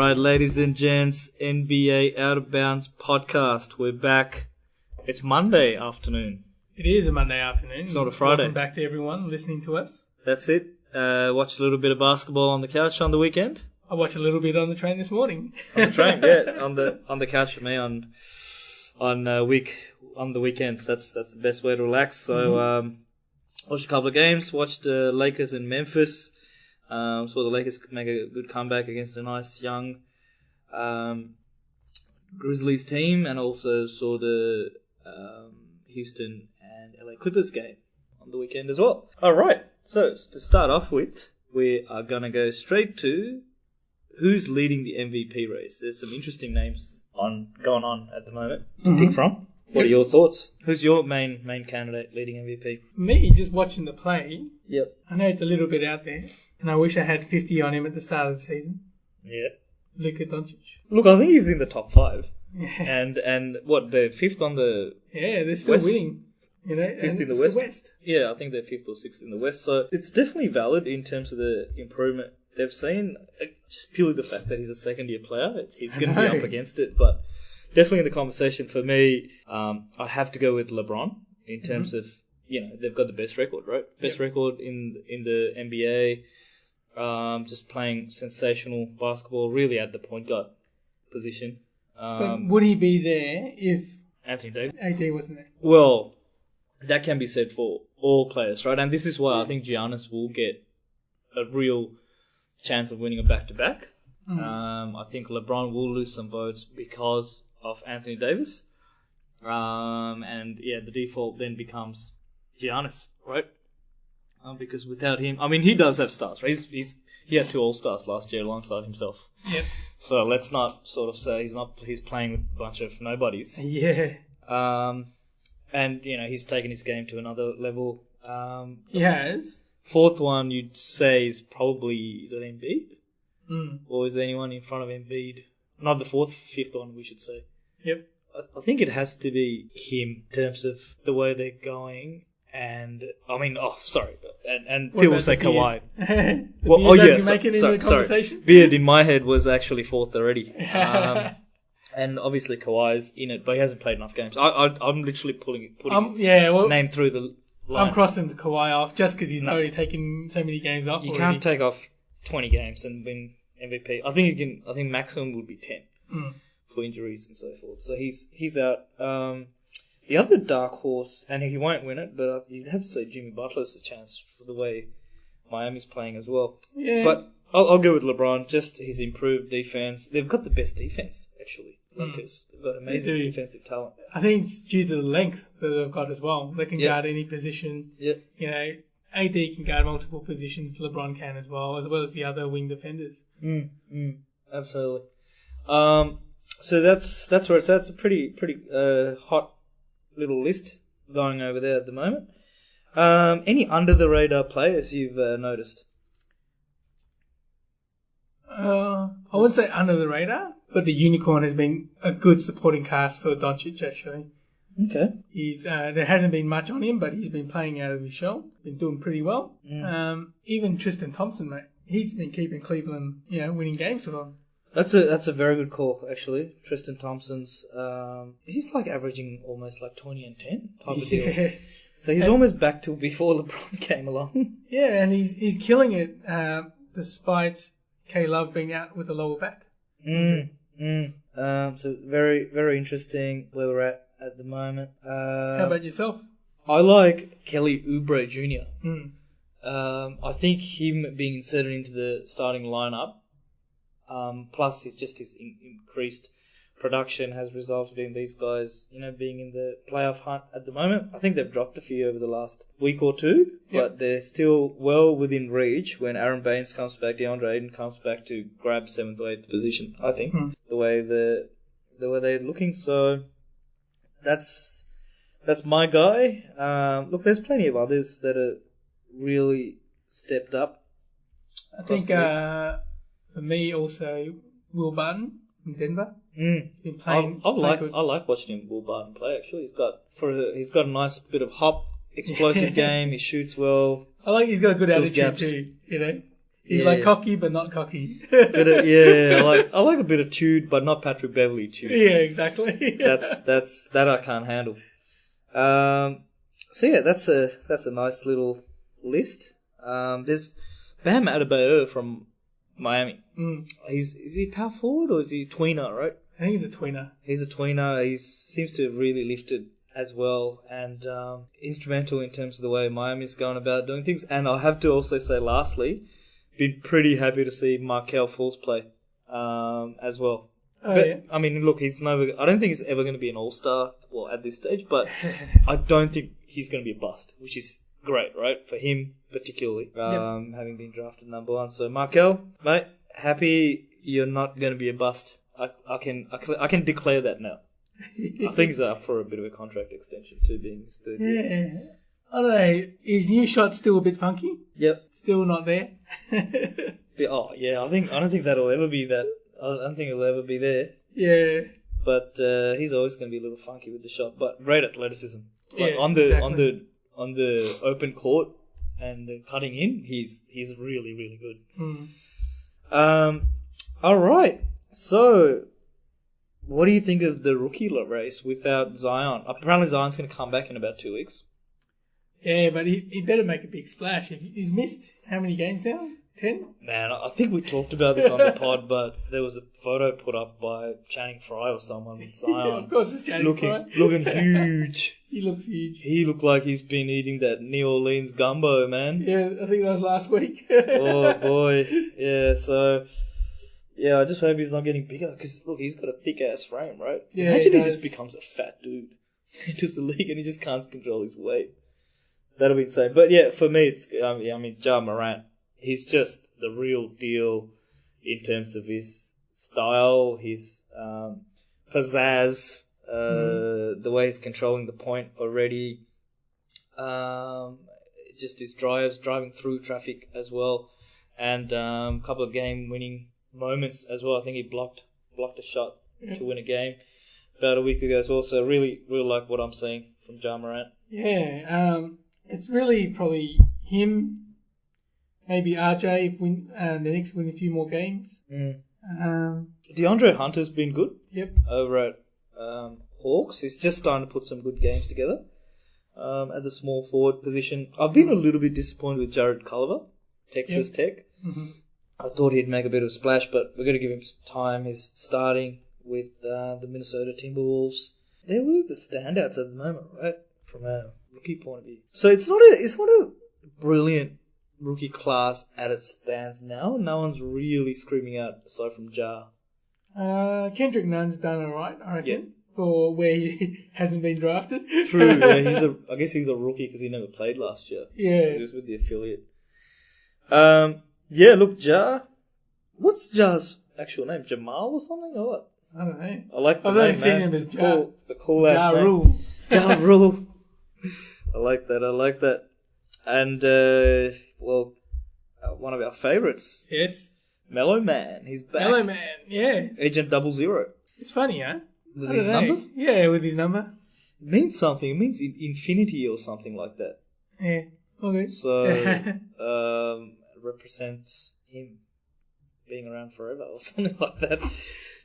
right, ladies and gents, NBA Out of Bounds podcast. We're back. It's Monday afternoon. It is a Monday afternoon. It's not a Friday. Welcome back to everyone listening to us. That's it. Watched a little bit of basketball on the couch on the weekend. I watched a little bit on the train this morning. On the train, yeah, on the couch for me on the weekends. That's the best way to relax. So watched a couple of games. Watched Lakers and Memphis. Saw the Lakers make a good comeback against a nice young Grizzlies team, and also saw the Houston and LA Clippers game on the weekend as well. All right, so to start off with, we are going to go straight to who's leading the MVP race. There's some interesting names going on at the moment to pick from. What are your thoughts? Who's your main candidate leading MVP? Me, just watching the play. Yep. I know it's a little bit out there, and I wish I had 50 on him at the start of the season. Yeah. Luka Doncic. Look, I think he's in the top 5. Yeah. And what, they're 5th on the Yeah, they're still West? Winning. You know, 5th in the it's West? Yeah, I think they're 5th or 6th in the West. So it's definitely valid in terms of the improvement they've seen. Just purely the fact that he's a second-year player, he's going to be up against it. But definitely in the conversation for me, I have to go with LeBron in terms of, you know, they've got the best record, right? Best record in the NBA. Just playing sensational basketball, really at the point guard position. But would he be there if Anthony Davis? AD wasn't there? Well, that can be said for all players, right? And this is why I think Giannis will get a real chance of winning a back-to-back. I think LeBron will lose some votes because of Anthony Davis. And yeah, the default then becomes Giannis, right? Because without him, I mean, he does have stars, right? He had 2 All-Stars last year alongside himself. Yep. So let's not sort of say he's playing with a bunch of nobodies. Yeah. And, you know, he's taken his game to another level. He has. 4th one you'd say is probably, is it Embiid? Or is there anyone in front of Embiid? Not the 4th, 5th one we should say. Yep. I think it has to be him in terms of the way they're going. And, I mean, and people say Kawhi. Make it into the conversation? Beard in my head was actually 4th already. And obviously Kawhi's in it, but he hasn't played enough games. I'm literally putting name through the line. I'm crossing the Kawhi off just because he's already taken so many games off. You can't take off 20 games and win MVP. I think maximum would be 10 for injuries and so forth. So he's out. The other dark horse, and he won't win it, but you'd have to say Jimmy Butler's a chance for the way Miami's playing as well. Yeah. But I'll go with LeBron, just his improved defense. They've got the best defense, actually, Lakers. They've got amazing defensive talent. I think it's due to the length that they've got as well. They can guard any position. Yep. You know, AD can guard multiple positions, LeBron can as well as the other wing defenders. Absolutely. So that's where it's at. It's a pretty hot little list going over there at the moment. Any under the radar players you've noticed? I wouldn't say under the radar, but the unicorn has been a good supporting cast for Doncic actually. Okay. He's there hasn't been much on him, but he's been playing out of his shell. Been doing pretty well. Even Tristan Thompson, mate, he's been keeping Cleveland, winning games for them. That's a very good call, actually. Tristan Thompson's, he's like averaging almost like 20 and 10 type of deal. So he's almost back to before LeBron came along. Yeah, and he's killing it despite K-Love being out with a lower back. So very, very interesting where we're at the moment. How about yourself? I like Kelly Oubre Jr. I think him being inserted into the starting lineup, plus his increased production has resulted in these guys, being in the playoff hunt at the moment. I think they've dropped a few over the last week or two, but they're still well within reach when Aaron Baines comes back, DeAndre Ayton comes back to grab 7th or 8th position, I think, the way they're looking. So that's my guy. Look, there's plenty of others that are really stepped up. I think for me also Will Barton from Denver. He's been playing. I like watching him, Will Barton, play. Actually, he's got a nice bit of hop, explosive game. He shoots well. I like he's got a good attitude too. He's like cocky, but not cocky. I like a bit of chewed, but not Patrick Beverley chewed. Yeah, exactly. That's that I can't handle. So yeah, that's a nice little list. There's Bam Adebayo from Miami. Is he power forward or is he tweener, right? I think he's a tweener. He's a tweener. He seems to have really lifted as well, and instrumental in terms of the way Miami's going about doing things. And I have to also say, lastly, been pretty happy to see Markelle Fultz play as well. Yeah. I mean, look, I don't think he's ever going to be an all-star, well, at this stage, but I don't think he's going to be a bust, which is great, right? For him, particularly, having been drafted number 1. So, Markelle, mate, happy you're not going to be a bust. I can declare that now. I think he's up for a bit of a contract extension too, being his third year. Yeah. I don't know. His new shot's still a bit funky. Yep. Still not there. I don't think that'll ever be that. I don't think it'll ever be there. Yeah. But he's always going to be a little funky with the shot. But great athleticism. Like Yeah, on the open court and cutting in, he's really, really good. All right. So, what do you think of the rookie race without Zion? Apparently Zion's going to come back in about 2 weeks. Yeah, but he better make a big splash. He's missed how many games now? 10? Man, I think we talked about this on the pod, but there was a photo put up by Channing Frye or someone with Zion. Of course it's Channing Frye. Looking huge. He looks huge. He looked like he's been eating that New Orleans gumbo, man. Yeah, I think that was last week. Oh, boy. Yeah, so... Yeah, I just hope he's not getting bigger, because, look, he's got a thick-ass frame, right? Yeah, imagine he just becomes a fat dude into the league and he just can't control his weight. That'll be insane. But, yeah, for me, it's Ja Morant, he's just the real deal in terms of his style, his pizzazz, the way he's controlling the point already, just his driving through traffic as well, and a couple of game-winning moments as well. I think he blocked a shot to win a game about a week ago as well. So really like what I'm seeing from Ja Morant. Yeah, it's really probably him, maybe RJ if the Knicks win a few more games. DeAndre Hunter's been good. Yep. Over at Hawks. He's just starting to put some good games together at the small forward position. I've been a little bit disappointed with Jared Culver, Texas Tech. Mm-hmm. I thought he'd make a bit of a splash, but we're going to give him some time. He's starting with the Minnesota Timberwolves. They're really the standouts at the moment, right? From a rookie point of view. So it's not a brilliant rookie class as it stands now. No one's really screaming out aside from Ja. Kendrick Nunn's done alright, I reckon, for where he hasn't been drafted. True, yeah. I guess he's a rookie because he never played last year. Yeah. He was with the affiliate. Yeah, look, Ja. What's Ja's actual name? Jamal or something, or what? I don't know. I like the I've name, only seen him as Ja. It's a cool ass name. Rule. Ja Rule. I like that. And, one of our favourites. Yes. Melo Man. He's back. Melo Man, yeah. Agent 00. It's funny, huh? With his number? Yeah, with his number. It means something. It means infinity or something like that. Yeah. Okay. So, represents him being around forever or something like that.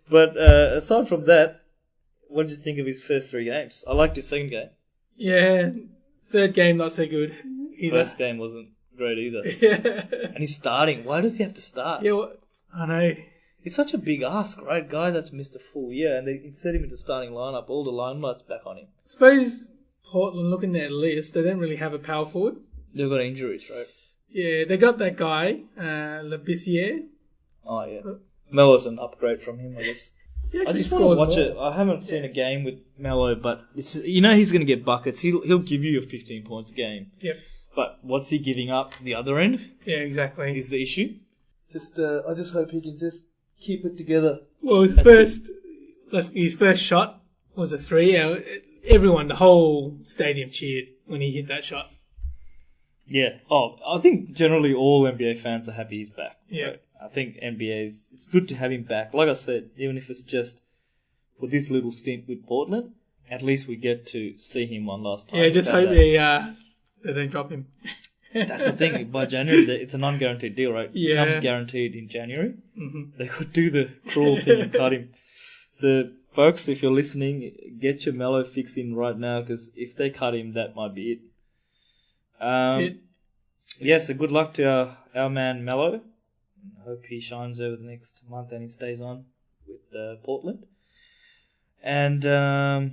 But aside from that, what did you think of his first 3 games? I liked his second game. Yeah, third game not so good either. First game wasn't great either. Yeah. And he's starting. Why does he have to start? Yeah, I know. It's such a big ask, right? Guy that's missed a full year, and they insert him into the starting lineup. All the limelight's back on him. I suppose Portland, looking at their list, they don't really have a power forward. They've got injuries, right? Yeah, they got that guy, Labissiere. Oh, yeah. Melo's an upgrade from him, I guess. I just want to watch it. I haven't seen a game with Melo, but it's he's going to get buckets. He'll give you your 15 points a game. Yep. But what's he giving up the other end? Yeah, exactly. Is the issue. I just hope he can just keep it together. Well, his first shot was a 3. Everyone, the whole stadium cheered when he hit that shot. Yeah. Oh, I think generally all NBA fans are happy he's back. Yeah. Right? I think it's good to have him back. Like I said, even if it's just for this little stint with Portland, at least we get to see him one last time. Yeah, just hope they don't drop him. That's the thing. By January, it's a non-guaranteed deal, right? Yeah. It becomes guaranteed in January. Mm-hmm. They could do the cruel thing and cut him. So, folks, if you're listening, get your Melo fix in right now, because if they cut him, that might be it. That's it. Yeah, so good luck to our man Melo. I hope he shines over the next month and he stays on with Portland. And a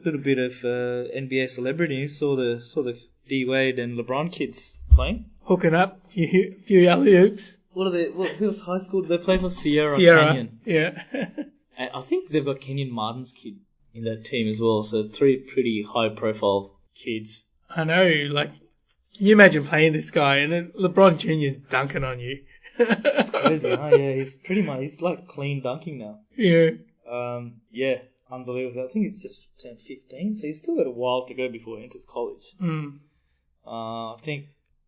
little bit of NBA celebrity news. Saw the D Wade and LeBron kids playing. Hooking up, few alley oops. What are they? Who's high school? They play for Sierra Canyon. Yeah. And I think they've got Kenyon Martin's kid in that team as well. So 3 pretty high profile kids. I know. Like, can you imagine playing this guy and then LeBron Jr.'s dunking on you? It's crazy, huh? Yeah, he's like clean dunking now. Yeah. Yeah, unbelievable. I think he's just turned 15, so he's still got a while to go before he enters college. I think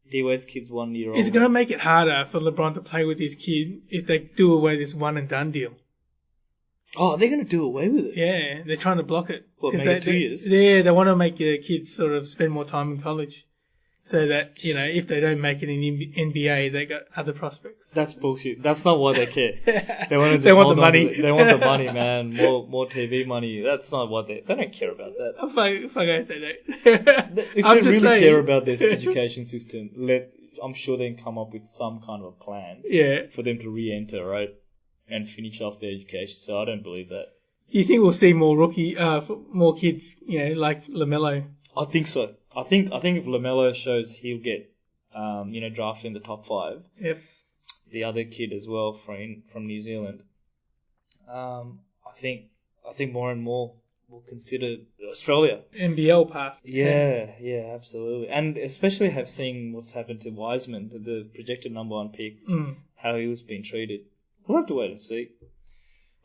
D-Wade's kid's 1 year old. Is it going to make it harder for LeBron to play with his kid if they do away this one and done deal? Oh, they're going to do away with it? Yeah, they're trying to block it. What, make it 2 years? Yeah, they want to make their kids sort of spend more time in college. So that, you know, if they don't make it in NBA, they got other prospects. That's bullshit. That's not why they care. They want to just they want the money. They want the money, man. More TV money. That's not what they don't care about that. If I go say that. If they really care about their education system, I'm sure they can come up with some kind of a plan. Yeah. For them to re-enter, right? And finish off their education. So I don't believe that. Do you think we'll see more more kids, you know, like LaMelo? I think so. I think if LaMelo shows he'll get, drafted in the top 5. Yep. The other kid as well from New Zealand. I think more and more will consider Australia. NBL path. Yeah, absolutely. And especially seen what's happened to Wiseman, the projected number 1 pick, how he was being treated. We'll have to wait and see.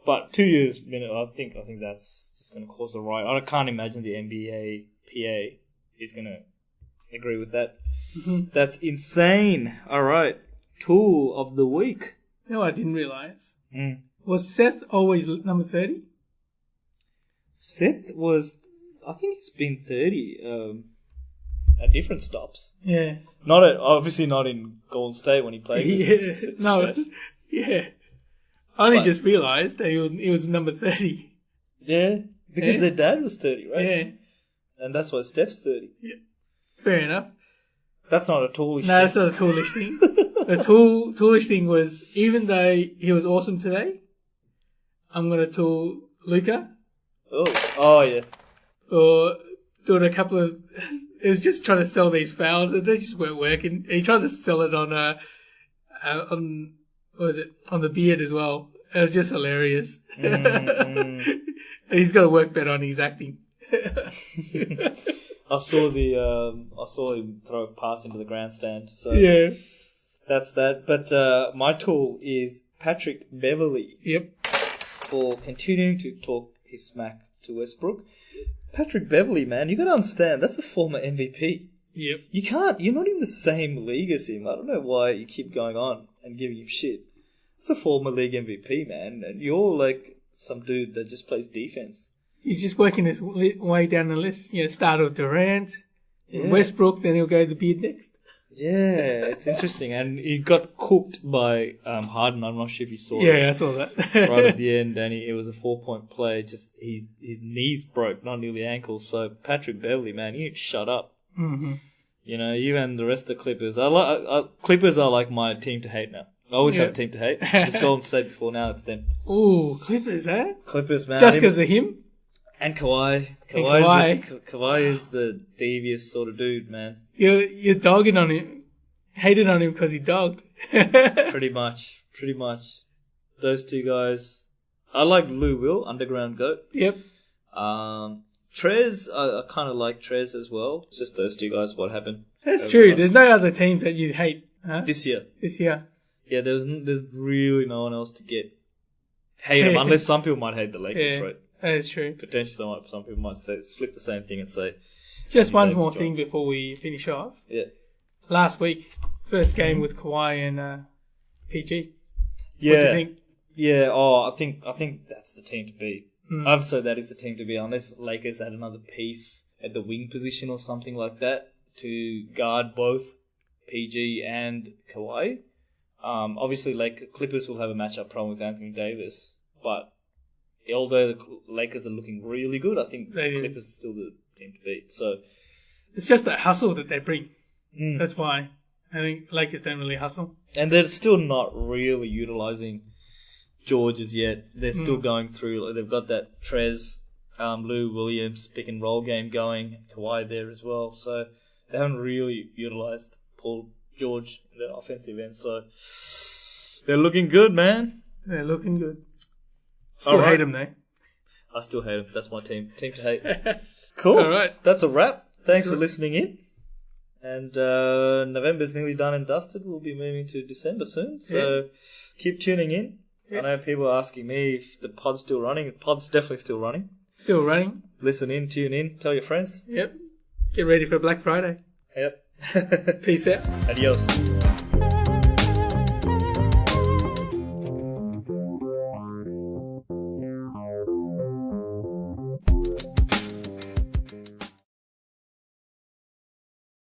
But 2 years, I think that's just going to cause a riot. I can't imagine the NBA PA is going to agree with that. That's insane. All right. Tool of the week. No, I didn't realise. Was Seth always number 30? Seth was, I think he's been 30 at different stops. Yeah. Obviously not in Golden State when he played with Steph. No, yeah. I only just realised that he was number 30. Yeah, because their dad was 30, right? Yeah. And that's why Steph's 30. Yeah. Fair enough. That's not a toolish thing. No, that's not a toolish thing. The toolish thing was, even though he was awesome today, I'm going to tool Luca. Oh yeah. Or doing a couple of... It was just trying to sell these fouls, and they just weren't working. He tried to sell it on on the beard as well. It was just hilarious. He's got to work better on his acting. I saw him throw a pass into the grandstand. So yeah, that's that. But my tool is Patrick Beverley. Yep. For continuing to talk his smack to Westbrook. Patrick Beverley, man, you got to understand that's a former MVP. Yep. You're not in the same league as him. I don't know why you keep going on and giving him shit. It's a former league MVP, man, and you're like some dude that just plays defense. He's just working his way down the list. Start with Durant, Westbrook, then he'll go to Beard next. Yeah, it's interesting. And he got cooked by Harden. I'm not sure if you saw it. Yeah, I saw that. Right at the end, and it was a 4-point play. Just his knees broke, not nearly ankles. So Patrick Beverley, man, you need to shut up. Mm-hmm. You and the rest of the Clippers. Clippers are like my team to hate now. I always have a team to hate. It was Golden State before, now it's them. Ooh, Clippers, eh? Clippers, man. Just because of him? And Kawhi. Kawhi is the devious sort of dude, man. You're dogging on him. Hated on him because he dogged. Pretty much. Those two guys. I like Lou Will, Underground Goat. Yep. Trez, I kind of like Trez as well. It's just those two guys, what happened. That's true. There's no other teams that you hate. Huh? This year. Yeah, there's really no one else to hate them, unless some people might hate the Lakers, right? That is true. Potentially, some people might flip the same thing and say... Just one more thing before we finish off. Yeah. Last week, first game with Kawhi and PG. Yeah. What do you think? Yeah, I think that's the team to beat. I'd say that is the team to beat, unless Lakers had another piece at the wing position or something like that to guard both PG and Kawhi. Obviously, Clippers will have a matchup problem with Anthony Davis, but although the Lakers are looking really good, I think Clippers are still the team to beat. So it's just that hustle that they bring. That's why I think Lakers don't really hustle. And they're still not really utilising George as yet. They're still going through. They've got that Trez, Lou Williams pick and roll game going. Kawhi there as well. So they haven't really utilised Paul George in the offensive end. So they're looking good, man. They're looking good. Still hate them though. I still hate them. That's my team. Team to hate. Cool. All right. That's a wrap. Thanks for listening in. And November's nearly done and dusted. We'll be moving to December soon. So keep tuning in. I know people are asking me if the pod's still running. The pod's definitely still running. Still running. Listen in, tune in, tell your friends. Yep. Get ready for Black Friday. Yep. Peace out. Adios.